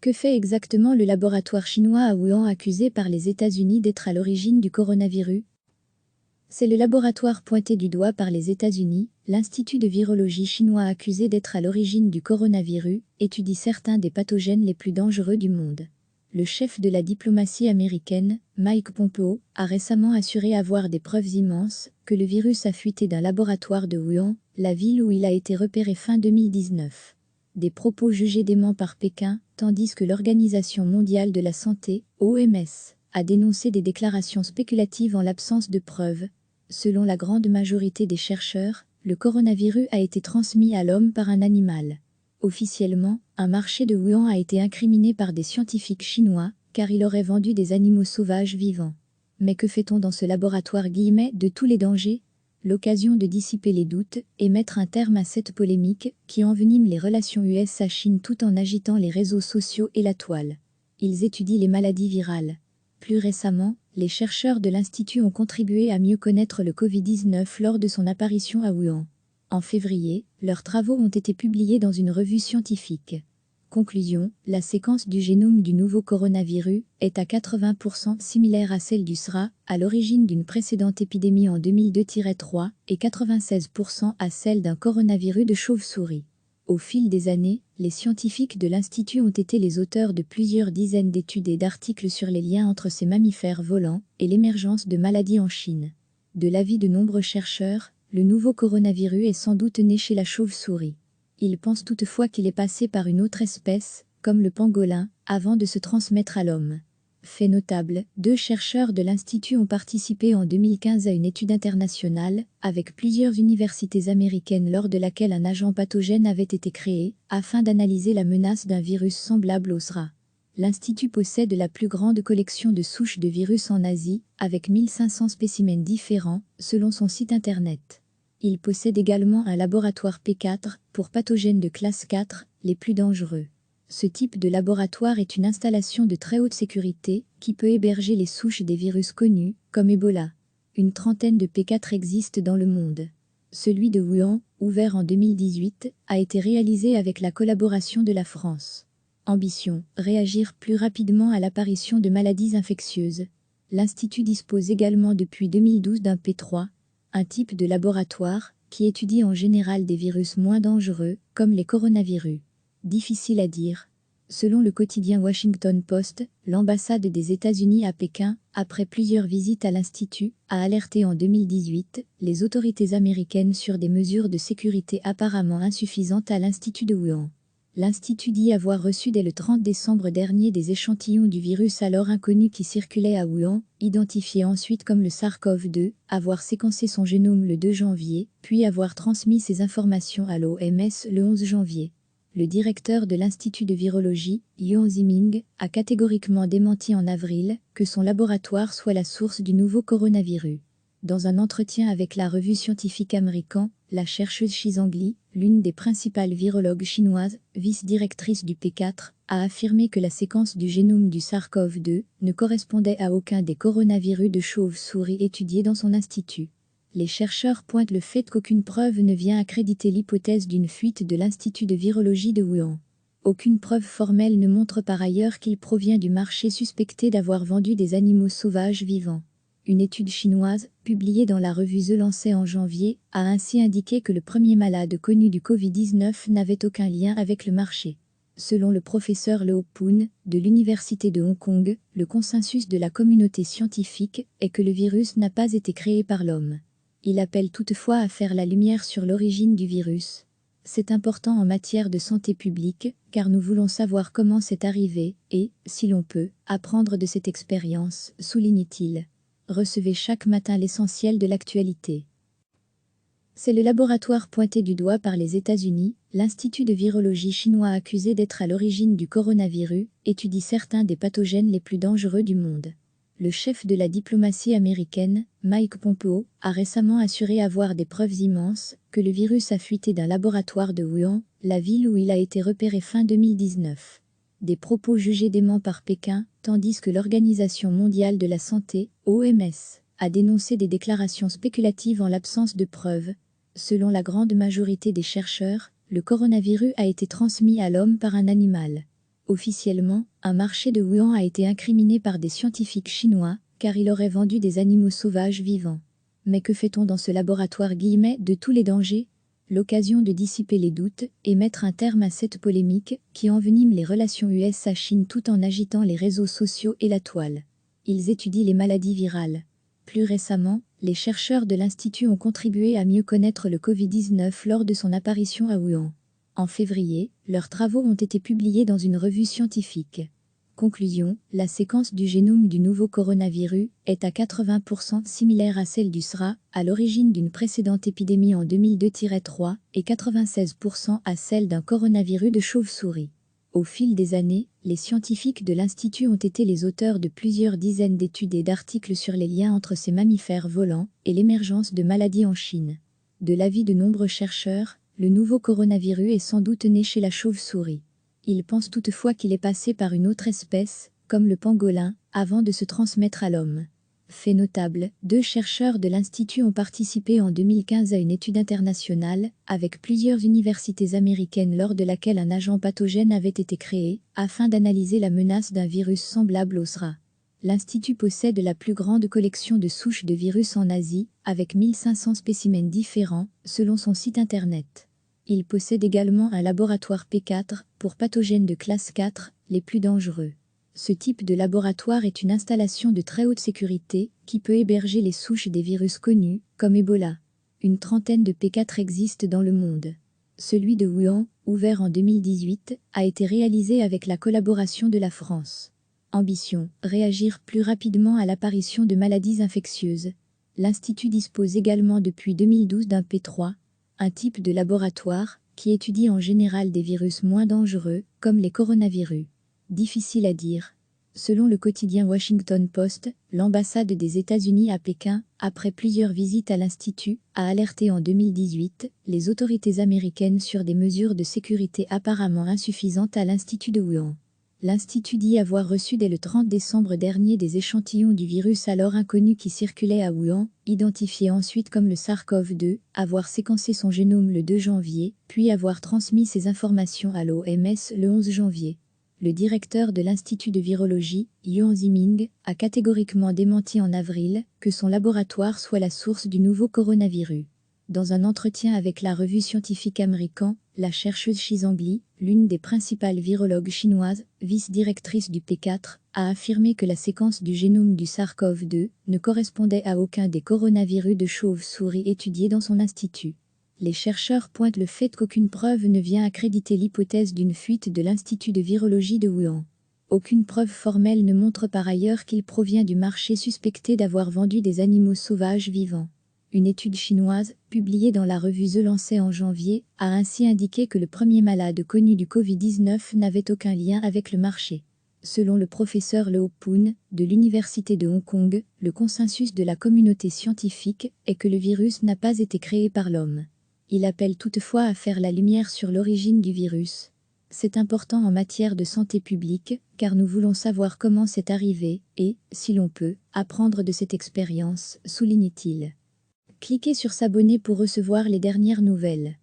Que fait exactement le laboratoire chinois à Wuhan accusé par les États-Unis d'être à l'origine du coronavirus? C'est le laboratoire pointé du doigt par les États-Unis. L'Institut de virologie chinois accusé d'être à l'origine du coronavirus étudie certains des pathogènes les plus dangereux du monde. Le chef de la diplomatie américaine, Mike Pompeo, a récemment assuré avoir des preuves immenses que le virus a fuité d'un laboratoire de Wuhan, la ville où il a été repéré fin 2019. Des propos jugés déments par Pékin, tandis que l'Organisation mondiale de la santé, OMS, a dénoncé des déclarations spéculatives en l'absence de preuves. Selon la grande majorité des chercheurs, le coronavirus a été transmis à l'homme par un animal. Officiellement, un marché de Wuhan a été incriminé par des scientifiques chinois, car il aurait vendu des animaux sauvages vivants. Mais que fait-on dans ce laboratoire « de tous les dangers » ? L'occasion de dissiper les doutes et mettre un terme à cette polémique qui envenime les relations USA-Chine tout en agitant les réseaux sociaux et la toile. Ils étudient les maladies virales. Plus récemment, les chercheurs de l'Institut ont contribué à mieux connaître le Covid-19 lors de son apparition à Wuhan. En février, leurs travaux ont été publiés dans une revue scientifique. Conclusion, la séquence du génome du nouveau coronavirus est à 80% similaire à celle du SRAS, à l'origine d'une précédente épidémie en 2002-3, et 96% à celle d'un coronavirus de chauve-souris. Au fil des années, les scientifiques de l'Institut ont été les auteurs de plusieurs dizaines d'études et d'articles sur les liens entre ces mammifères volants et l'émergence de maladies en Chine. De l'avis de nombreux chercheurs, le nouveau coronavirus est sans doute né chez la chauve-souris. Ils pensent toutefois qu'il est passé par une autre espèce, comme le pangolin, avant de se transmettre à l'homme. Fait notable, 2 chercheurs de l'Institut ont participé en 2015 à une étude internationale, avec plusieurs universités américaines lors de laquelle un agent pathogène avait été créé, afin d'analyser la menace d'un virus semblable au SRAS. L'Institut possède la plus grande collection de souches de virus en Asie, avec 1500 spécimens différents, selon son site internet. Il possède également un laboratoire P4 pour pathogènes de classe 4, les plus dangereux. Ce type de laboratoire est une installation de très haute sécurité qui peut héberger les souches des virus connus, comme Ebola. Une trentaine de P4 existent dans le monde. Celui de Wuhan, ouvert en 2018, a été réalisé avec la collaboration de la France. Ambition, réagir plus rapidement à l'apparition de maladies infectieuses. L'Institut dispose également depuis 2012 d'un P3, un type de laboratoire qui étudie en général des virus moins dangereux, comme les coronavirus. Difficile à dire. Selon le quotidien Washington Post, l'ambassade des États-Unis à Pékin, après plusieurs visites à l'Institut, a alerté en 2018 les autorités américaines sur des mesures de sécurité apparemment insuffisantes à l'Institut de Wuhan. L'Institut dit avoir reçu dès le 30 décembre dernier des échantillons du virus alors inconnu qui circulait à Wuhan, identifié ensuite comme le SARS-CoV-2, avoir séquencé son génome le 2 janvier, puis avoir transmis ces informations à l'OMS le 11 janvier. Le directeur de l'Institut de virologie, Yuan Ziming, a catégoriquement démenti en avril que son laboratoire soit la source du nouveau coronavirus. Dans un entretien avec la revue scientifique américaine, la chercheuse Shi Zhongli, l'une des principales virologues chinoises, vice-directrice du P4, a affirmé que la séquence du génome du SARS-CoV-2 ne correspondait à aucun des coronavirus de chauve-souris étudiés dans son institut. Les chercheurs pointent le fait qu'aucune preuve ne vient accréditer l'hypothèse d'une fuite de l'Institut de virologie de Wuhan. Aucune preuve formelle ne montre par ailleurs qu'il provient du marché suspecté d'avoir vendu des animaux sauvages vivants. Une étude chinoise, publiée dans la revue The Lancet en janvier, a ainsi indiqué que le premier malade connu du Covid-19 n'avait aucun lien avec le marché. Selon le professeur Leo Poon, de l'Université de Hong Kong, le consensus de la communauté scientifique est que le virus n'a pas été créé par l'homme. Il appelle toutefois à faire la lumière sur l'origine du virus. C'est important en matière de santé publique, car nous voulons savoir comment c'est arrivé et, si l'on peut, apprendre de cette expérience, souligne-t-il. Recevez chaque matin l'essentiel de l'actualité. C'est le laboratoire pointé du doigt par les États-Unis, l'Institut de virologie chinois accusé d'être à l'origine du coronavirus, étudie certains des pathogènes les plus dangereux du monde. Le chef de la diplomatie américaine, Mike Pompeo, a récemment assuré avoir des preuves immenses que le virus a fuité d'un laboratoire de Wuhan, la ville où il a été repéré fin 2019. Des propos jugés déments par Pékin, tandis que l'Organisation mondiale de la santé, OMS, a dénoncé des déclarations spéculatives en l'absence de preuves. Selon la grande majorité des chercheurs, le coronavirus a été transmis à l'homme par un animal. Officiellement, un marché de Wuhan a été incriminé par des scientifiques chinois, car il aurait vendu des animaux sauvages vivants. Mais que fait-on dans ce laboratoire de tous les dangers? L'occasion de dissiper les doutes et mettre un terme à cette polémique qui envenime les relations USA-Chine tout en agitant les réseaux sociaux et la toile. Ils étudient les maladies virales. Plus récemment, les chercheurs de l'Institut ont contribué à mieux connaître le Covid-19 lors de son apparition à Wuhan. En février, leurs travaux ont été publiés dans une revue scientifique. Conclusion, la séquence du génome du nouveau coronavirus est à 80% similaire à celle du SRAS, à l'origine d'une précédente épidémie en 2002-3, et 96% à celle d'un coronavirus de chauve-souris. Au fil des années, les scientifiques de l'Institut ont été les auteurs de plusieurs dizaines d'études et d'articles sur les liens entre ces mammifères volants et l'émergence de maladies en Chine. De l'avis de nombreux chercheurs, le nouveau coronavirus est sans doute né chez la chauve-souris. Ils pensent toutefois qu'il est passé par une autre espèce, comme le pangolin, avant de se transmettre à l'homme. Fait notable, 2 chercheurs de l'Institut ont participé en 2015 à une étude internationale, avec plusieurs universités américaines lors de laquelle un agent pathogène avait été créé, afin d'analyser la menace d'un virus semblable au SRAS. L'Institut possède la plus grande collection de souches de virus en Asie, avec 1500 spécimens différents, selon son site internet. Il possède également un laboratoire P4, pour pathogènes de classe 4, les plus dangereux. Ce type de laboratoire est une installation de très haute sécurité, qui peut héberger les souches des virus connus, comme Ebola. Une trentaine de P4 existent dans le monde. Celui de Wuhan, ouvert en 2018, a été réalisé avec la collaboration de la France. Ambition, réagir plus rapidement à l'apparition de maladies infectieuses. L'Institut dispose également depuis 2012 d'un P3, un type de laboratoire qui étudie en général des virus moins dangereux, comme les coronavirus. Difficile à dire. Selon le quotidien Washington Post, l'ambassade des États-Unis à Pékin, après plusieurs visites à l'Institut, a alerté en 2018 les autorités américaines sur des mesures de sécurité apparemment insuffisantes à l'Institut de Wuhan. L'Institut dit avoir reçu dès le 30 décembre dernier des échantillons du virus alors inconnu qui circulait à Wuhan, identifié ensuite comme le SARS-CoV-2, avoir séquencé son génome le 2 janvier, puis avoir transmis ces informations à l'OMS le 11 janvier. Le directeur de l'Institut de virologie, Yuan Ziming, a catégoriquement démenti en avril que son laboratoire soit la source du nouveau coronavirus. Dans un entretien avec la revue scientifique américaine, la chercheuse Shi Zhongli, l'une des principales virologues chinoises, vice-directrice du P4, a affirmé que la séquence du génome du SARS-CoV-2 ne correspondait à aucun des coronavirus de chauve-souris étudiés dans son institut. Les chercheurs pointent le fait qu'aucune preuve ne vient accréditer l'hypothèse d'une fuite de l'Institut de virologie de Wuhan. Aucune preuve formelle ne montre par ailleurs qu'il provient du marché suspecté d'avoir vendu des animaux sauvages vivants. Une étude chinoise, publiée dans la revue The Lancet en janvier, a ainsi indiqué que le premier malade connu du Covid-19 n'avait aucun lien avec le marché. Selon le professeur Leo Poon, de l'Université de Hong Kong, le consensus de la communauté scientifique est que le virus n'a pas été créé par l'homme. Il appelle toutefois à faire la lumière sur l'origine du virus. C'est important en matière de santé publique, car nous voulons savoir comment c'est arrivé et, si l'on peut, apprendre de cette expérience, souligne-t-il. Cliquez sur s'abonner pour recevoir les dernières nouvelles.